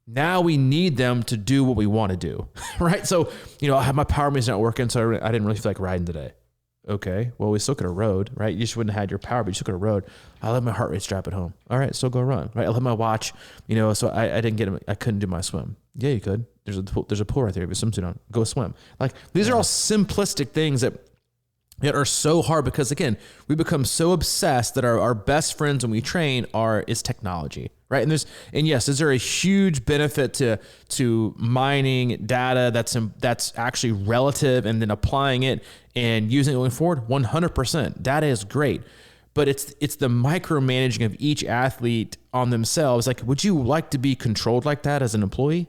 now we need them to do what we want to do, right? So, you know, my power meter's not working, so I didn't really feel like riding today. Okay, well, we still could have rode, right? You just wouldn't have had your power, but you still could have rode. I let my heart rate strap at home. All right, still go run, right? I let my watch, you know, so I couldn't do my swim. Yeah, you could. There's a pool right there. If you swimsuit on, go swim. Like, these are all simplistic things that are so hard, because again, we become so obsessed that our best friends when we train is technology, right? And yes, is there a huge benefit to mining data that's actually relative and then applying it and using it going forward? 100%. Data is great, but it's the micromanaging of each athlete on themselves. Like, would you like to be controlled like that as an employee?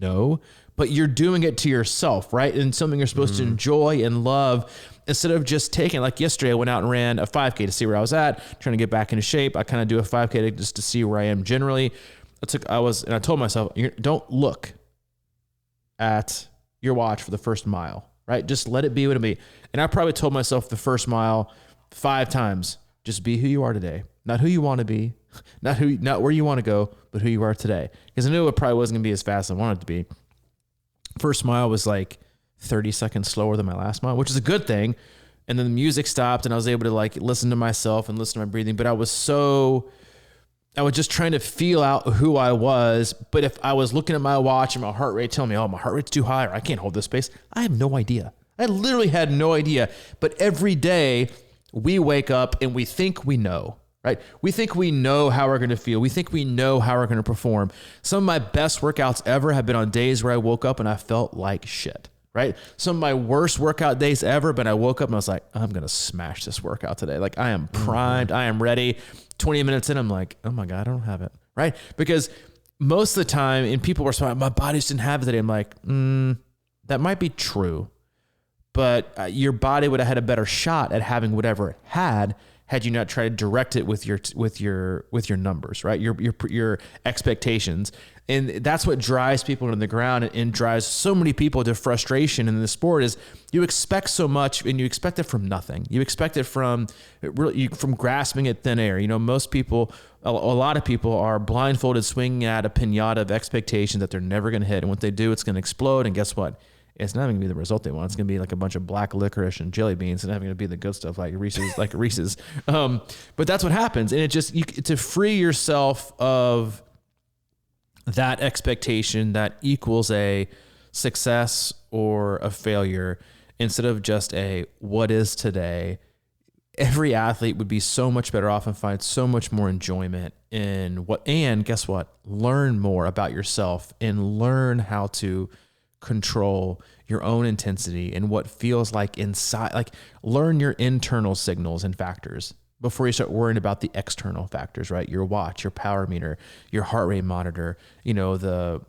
No, but you're doing it to yourself, right? And something you're supposed to enjoy and love, instead of just taking, like yesterday, I went out and ran a 5K to see where I was at, trying to get back into shape. I kind of do a 5K just to see where I am generally. I told myself, don't look at your watch for the first mile, right? Just let it be what it be. And I probably told myself the first mile 5 times, just be who you are today, not who you want to be, not where you want to go, but who you are today. Because I knew it probably wasn't going to be as fast as I wanted it to be. First mile was like 30 seconds slower than my last mile, which is a good thing. And then the music stopped and I was able to like listen to myself and listen to my breathing. But I was just trying to feel out who I was. But if I was looking at my watch and my heart rate telling me, oh, my heart rate's too high, or I can't hold this pace, I have no idea. I literally had no idea. But every day we wake up and we think we know, right? We think we know how we're going to feel. We think we know how we're going to perform. Some of my best workouts ever have been on days where I woke up and I felt like shit. Right? Some of my worst workout days ever, but I woke up and I was like, I'm going to smash this workout today. Like, I am primed. I am ready. 20 minutes in, I'm like, oh my God, I don't have it. Right? Because most of the time, and people were saying, my body just didn't have it today. I'm like, that might be true, but your body would have had a better shot at having whatever it had had you not tried to direct it with your numbers, right? Your expectations. And that's what drives people into the ground and drives so many people to frustration in the sport is you expect so much and you expect it from nothing. You expect it from grasping at thin air. Most people, a lot of people are blindfolded swinging at a pinata of expectations that they're never going to hit. And what they do, it's going to explode. And guess what? It's not going to be the result they want. It's going to be like a bunch of black licorice and jelly beans. It's not going to be the good stuff like Reese's. But that's what happens. And it just, to free yourself of that expectation that equals a success or a failure instead of just a what is today, every athlete would be so much better off and find so much more enjoyment in and guess what? Learn more about yourself and learn how to control your own intensity and what feels like inside, like learn your internal signals and factors before you start worrying about the external factors, right? Your watch, your power meter, your heart rate monitor, the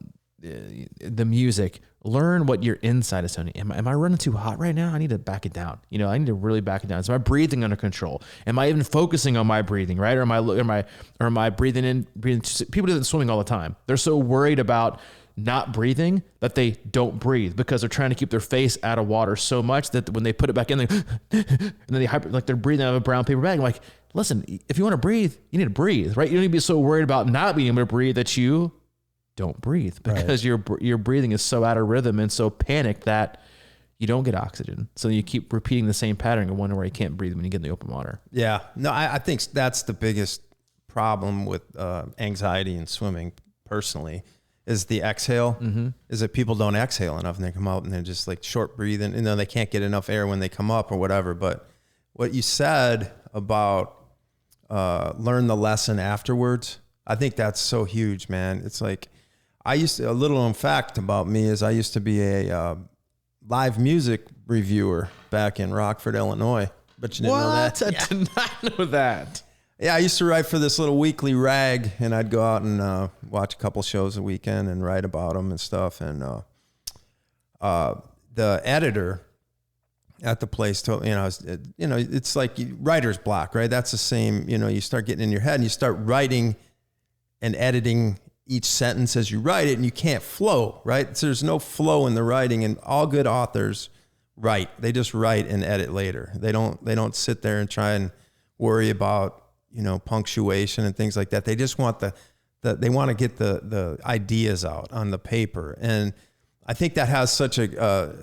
music. Learn what your inside is telling you. Am I running too hot right now? I need to back it down. I need to really back it down. Is my breathing under control? Am I even focusing on my breathing, right? Or am I breathing in, people do that swimming all the time. They're so worried about not breathing that they don't breathe because they're trying to keep their face out of water so much that when they put it back in, and then they're breathing out of a brown paper bag. I'm like, listen, if you want to breathe, you need to breathe, right? You don't need to be so worried about not being able to breathe that you don't breathe because your breathing is so out of rhythm and so panicked that you don't get oxygen. So you keep repeating the same pattern and wonder why you can't breathe when you get in the open water.
Yeah. No, I think that's the biggest problem with anxiety in swimming personally. Is the exhale, is that people don't exhale enough and they come out and they're just like short breathing, they can't get enough air when they come up or whatever. But what you said about learn the lesson afterwards, I think that's so huge, man. It's like, a little known fact about me is I used to be a live music reviewer back in Rockford, Illinois. But you didn't know that?
I did not know that.
Yeah, I used to write for this little weekly rag, and I'd go out and watch a couple shows a weekend and write about them and stuff. And the editor at the place told it's like writer's block, right? That's the same. You start getting in your head and you start writing and editing each sentence as you write it, and you can't flow, right? So there's no flow in the writing, and all good authors write. They just write and edit later. They don't sit there and try and worry about punctuation and things like that. They just want they want to get the ideas out on the paper. And I think that has such a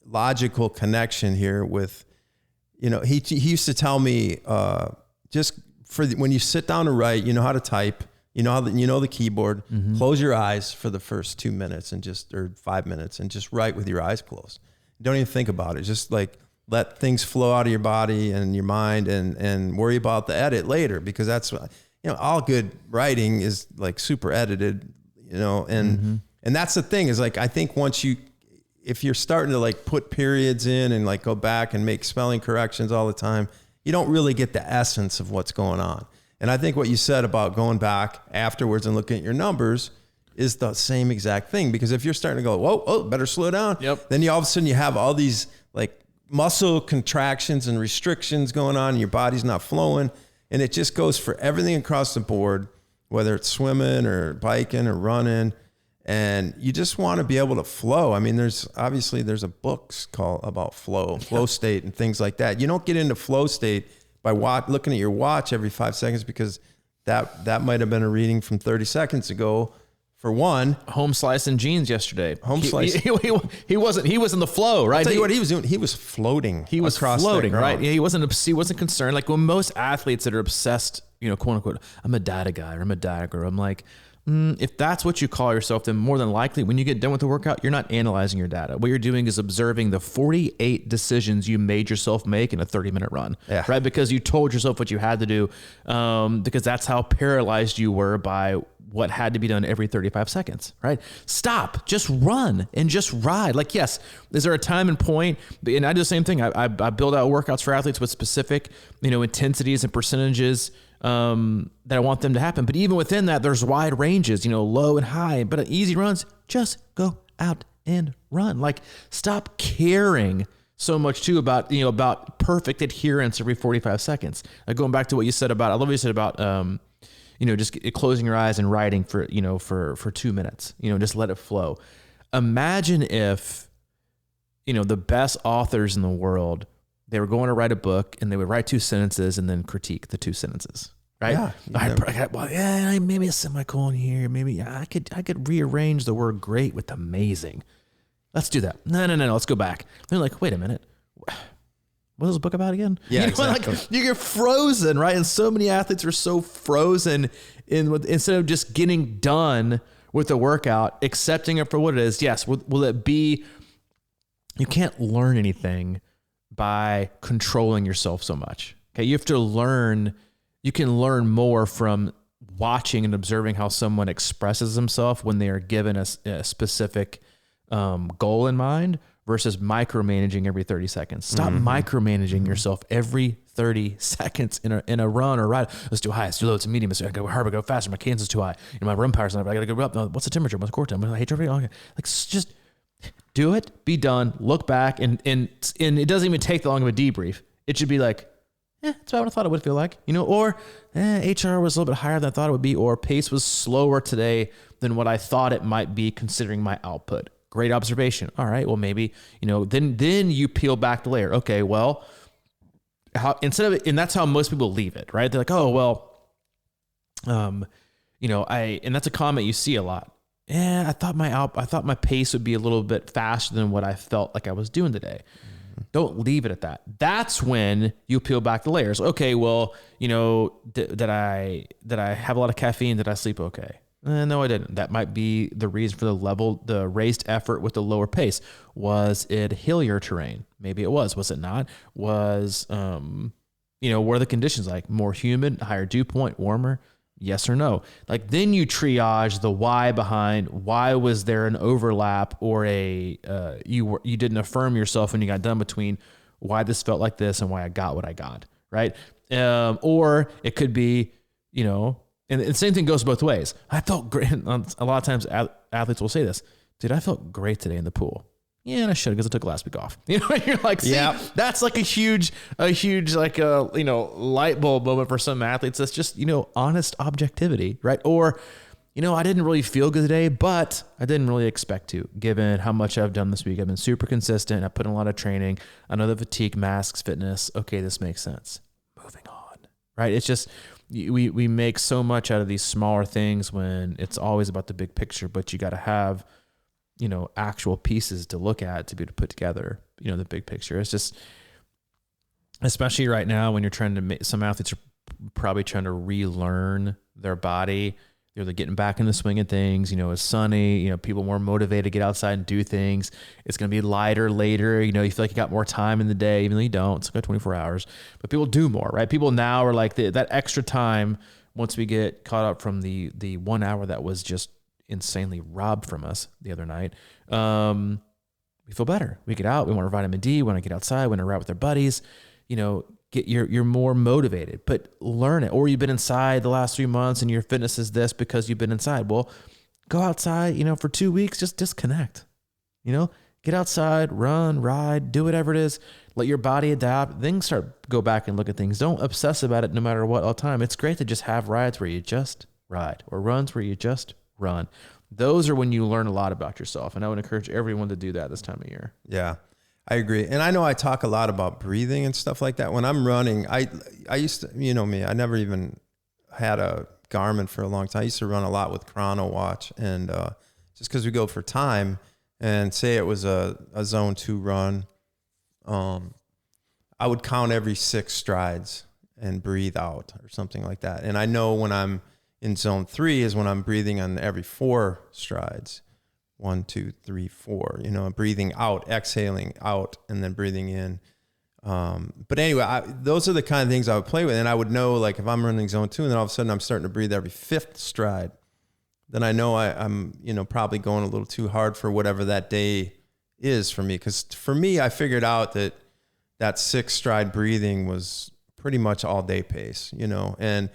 logical connection here with, he used to tell me, just when you sit down to write, you know how to type, the keyboard, close your eyes for the first 2 minutes or 5 minutes and just write with your eyes closed. Don't even think about it. Just like, let things flow out of your body and your mind and worry about the edit later, because that's, all good writing is like super edited, and that's the thing is like, I think if you're starting to like put periods in and like go back and make spelling corrections all the time, you don't really get the essence of what's going on. And I think what you said about going back afterwards and looking at your numbers is the same exact thing, because if you're starting to go, whoa, better slow down.
Yep.
Then all of a sudden you have all these like muscle contractions and restrictions going on and your body's not flowing. And it just goes for everything across the board, whether it's swimming or biking or running. And you just want to be able to flow. I mean, there's a book called about flow state and things like that. You don't get into flow state by looking at your watch every 5 seconds, because that might have been a reading from 30 seconds ago. For one,
home slicing jeans yesterday. He was in the flow, right?
I'll tell you what he was doing. He was floating.
He was floating, right? Yeah, he wasn't concerned. Like when most athletes that are obsessed, quote unquote, I'm a data guy or I'm a data girl. I'm like, if that's what you call yourself, then more than likely when you get done with the workout, you're not analyzing your data. What you're doing is observing the 48 decisions you made yourself make in a 30-minute run, right? Because you told yourself what you had to do, because that's how paralyzed you were by what had to be done every 35 seconds, right? Stop, just run and just ride. Like, yes, is there a time and point? And I do the same thing. I build out workouts for athletes with specific, intensities and percentages that I want them to happen. But even within that, there's wide ranges, low and high. But easy runs, just go out and run. Like, stop caring so much too about perfect adherence every 45 seconds. Going back to what you said about, I love what you said about, just closing your eyes and writing for 2 minutes, just let it flow. Imagine if, the best authors in the world, they were going to write a book and they would write 2 sentences and then critique the 2 sentences. Right? Yeah. Maybe a semicolon here. Maybe I could rearrange the word great with amazing. Let's do that. No. Let's go back. They're like, wait a minute. What was the book about again?
Yeah, exactly.
You get frozen, right? And so many athletes are so frozen instead of just getting done with the workout, accepting it for what it is. Yes. Will it be, you can't learn anything by controlling yourself so much. Okay. You have to learn, you can learn more from watching and observing how someone expresses themselves when they are given a specific goal in mind versus micromanaging every 30 seconds. Stop micromanaging yourself every 30 seconds in a run or ride. Let's do high, let's do low, it's medium, let's go hard, go faster. My cadence is too high. My run power's not, I gotta go up. No, what's the temperature? What's the core time? I hate traffic. Okay. Like, just do it, be done, look back, and it doesn't even take that long of a debrief. It should be like, that's what I thought it would feel like, or HR was a little bit higher than I thought it would be, or pace was slower today than what I thought it might be considering my output. Great observation. All right, well, maybe, then you peel back the layer. Okay, well, and that's how most people leave it, right? They're like, oh, well, and that's a comment you see a lot. I thought my pace would be a little bit faster than what I felt like I was doing today. Don't leave it at that. That's when you peel back the layers. Okay, well, did I have a lot of caffeine? Did I sleep okay? No, I didn't. That might be the reason for the raised effort with the lower pace. Was it hillier terrain? Maybe it was. Was it not? Was, what are the conditions like? More humid, higher dew point, warmer? Yes or no? Like, then you triage the why behind why was there an overlap or you didn't affirm yourself when you got done between why this felt like this and why I got what I got, right? Or it could be, and the same thing goes both ways. I felt great. A lot of times athletes will say this, dude, I felt great today in the pool. Yeah, and I should, because I took last week off. You're like, see, that's like a huge like light bulb moment for some athletes. That's just, honest objectivity, right? Or, I didn't really feel good today, but I didn't really expect to, given how much I've done this week. I've been super consistent. I put in a lot of training. I know the fatigue, masks, fitness. Okay, this makes sense. Moving on, right? It's just, we make so much out of these smaller things when it's always about the big picture, but you got to have, actual pieces to look at to be able to put together, the big picture. It's just, especially right now when you're trying to make, some athletes are probably trying to relearn their body. They're getting back in the swing of things. It's sunny, people more motivated to get outside and do things. It's going to be lighter later. You feel like you got more time in the day, even though you don't. It's like 24 hours, but people do more, right? People now are like that extra time. Once we get caught up from the 1 hour that was just insanely robbed from us the other night, we feel better. We get out, we want our vitamin D, we want to get outside, we want to ride with our buddies, you're more motivated, but learn it. Or you've been inside the last 3 months and your fitness is this because you've been inside. Well, go outside, for 2 weeks, just disconnect, get outside, run, ride, do whatever it is, let your body adapt, then go back and look at things. Don't obsess about it no matter what all the time. It's great to just have rides where you just ride or runs where you just run. Those are when you learn a lot about yourself. And I would encourage everyone to do that this time of year.
Yeah, I agree. And I know I talk a lot about breathing and stuff like that. When I'm running, I used to, me, I never even had a Garmin for a long time. I used to run a lot with Chrono Watch. And just because we go for time, and say it was a zone 2 run, I would count every 6 strides and breathe out or something like that. And I know when I'm in zone 3 is when I'm breathing on every 4 strides. 1, 2, 3, 4, breathing out, exhaling out, and then breathing in. But anyway, those are the kind of things I would play with. And I would know, like, if I'm running zone 2 and then all of a sudden I'm starting to breathe every 5th stride, then I know I'm probably going a little too hard for whatever that day is for me. Because for me, I figured out that 6 stride breathing was pretty much all day pace, and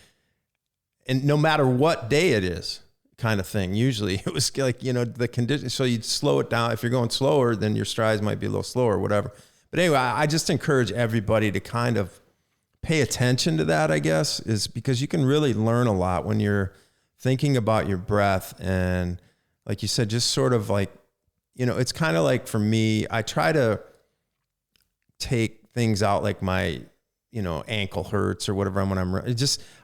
no matter what day it is, kind of thing. Usually it was like, the condition. So you'd slow it down. If you're going slower, then your strides might be a little slower or whatever. But anyway, I just encourage everybody to kind of pay attention to that, I guess, is because you can really learn a lot when you're thinking about your breath. And like you said, just sort of like, you know, it's kind of like for me, I try to take things out like my, you know, ankle hurts or whatever when I'm running.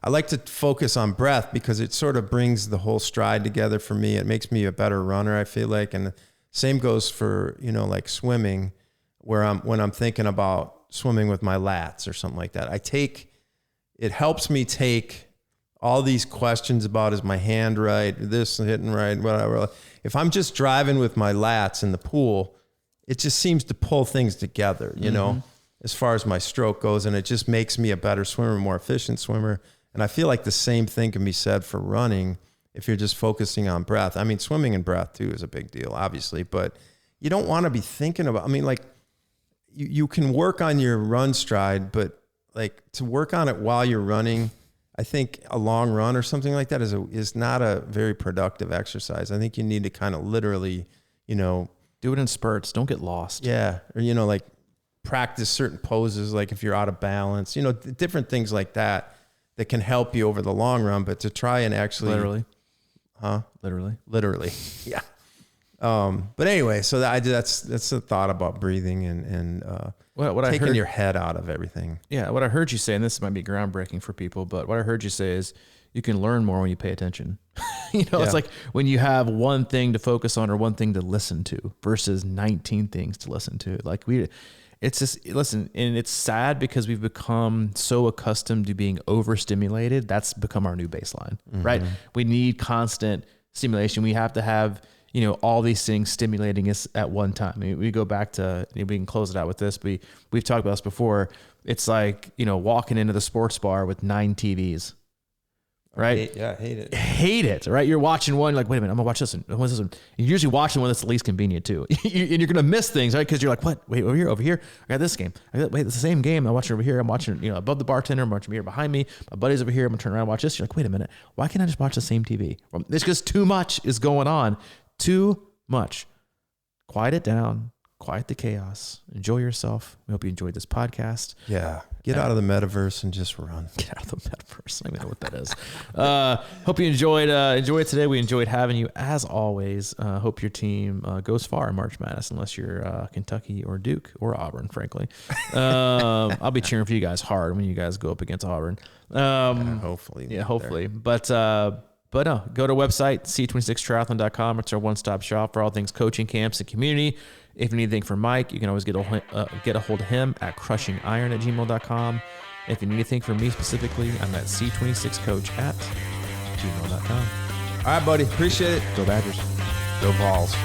I like to focus on breath because it sort of brings the whole stride together for me. It makes me a better runner, I feel like. And the same goes for, you know, like swimming, where when I'm thinking about swimming with my lats or something like that. It helps me take all these questions about, is my hand right, this hitting right, whatever. If I'm just driving with my lats in the pool, it just seems to pull things together, you know, as far as my stroke goes. And it just makes me a better swimmer, more efficient swimmer. And I feel like the same thing can be said for running if you're just focusing on breath. I mean, swimming and breath too is a big deal, obviously, but you don't want to be thinking about, I mean, like you can work on your run stride, but like to work on it while you're running, I think a long run or something like that is not a very productive exercise. I think you need to kind of literally, you know,
do it in spurts. Don't get lost.
Yeah. Or, you know, like practice certain poses, like if you're out of balance, you know, different things like that can help you over the long run, but to try and actually literally. Yeah. But anyway, so that's the thought about breathing and taking your head out of everything.
Yeah. What I heard you say, and this might be groundbreaking for people, but what I heard you say is you can learn more when you pay attention. You know, It's like when you have one thing to focus on or one thing to listen to versus 19 things to listen to. Like it's just, listen, and it's sad because we've become so accustomed to being overstimulated. That's become our new baseline, right? We need constant stimulation. We have to have, you know, all these things stimulating us at one time. I mean, we go back to, we can close it out with this. We've talked about this before. It's like, you know, walking into the sports bar with 9 TVs, right?
I hate it.
Hate it, right? You're watching one, you're like, wait a minute, I'm gonna watch this one. What's this one? You're usually watching one that's the least convenient too. And you're gonna miss things, right? Because you're like, what? Wait, over here. I got this game. Wait, it's the same game. I'm watching over here. I'm watching, you know, above the bartender. I'm watching here behind me. My buddy's over here. I'm gonna turn around and watch this. You're like, wait a minute. Why can't I just watch the same TV? Well, it's because too much is going on. Too much. Quiet it down. Quiet the chaos. Enjoy yourself. We hope you enjoyed this podcast.
Yeah. Get out of the metaverse and just run.
Get out of the metaverse. I don't even know what that is. Hope you enjoyed today. We enjoyed having you as always. Hope your team goes far in March Madness, unless you're Kentucky or Duke or Auburn, frankly. I'll be cheering for you guys hard when you guys go up against Auburn.
Hopefully.
Yeah, hopefully. But no, go to our website, C26Triathlon.com. It's our one-stop shop for all things coaching, camps, and community. If you need anything from Mike, you can always get a hold of him at crushingiron@gmail.com. If you need anything from me specifically, I'm at C26coach@gmail.com.
All right, buddy. Appreciate it.
Go Badgers.
Go Vols.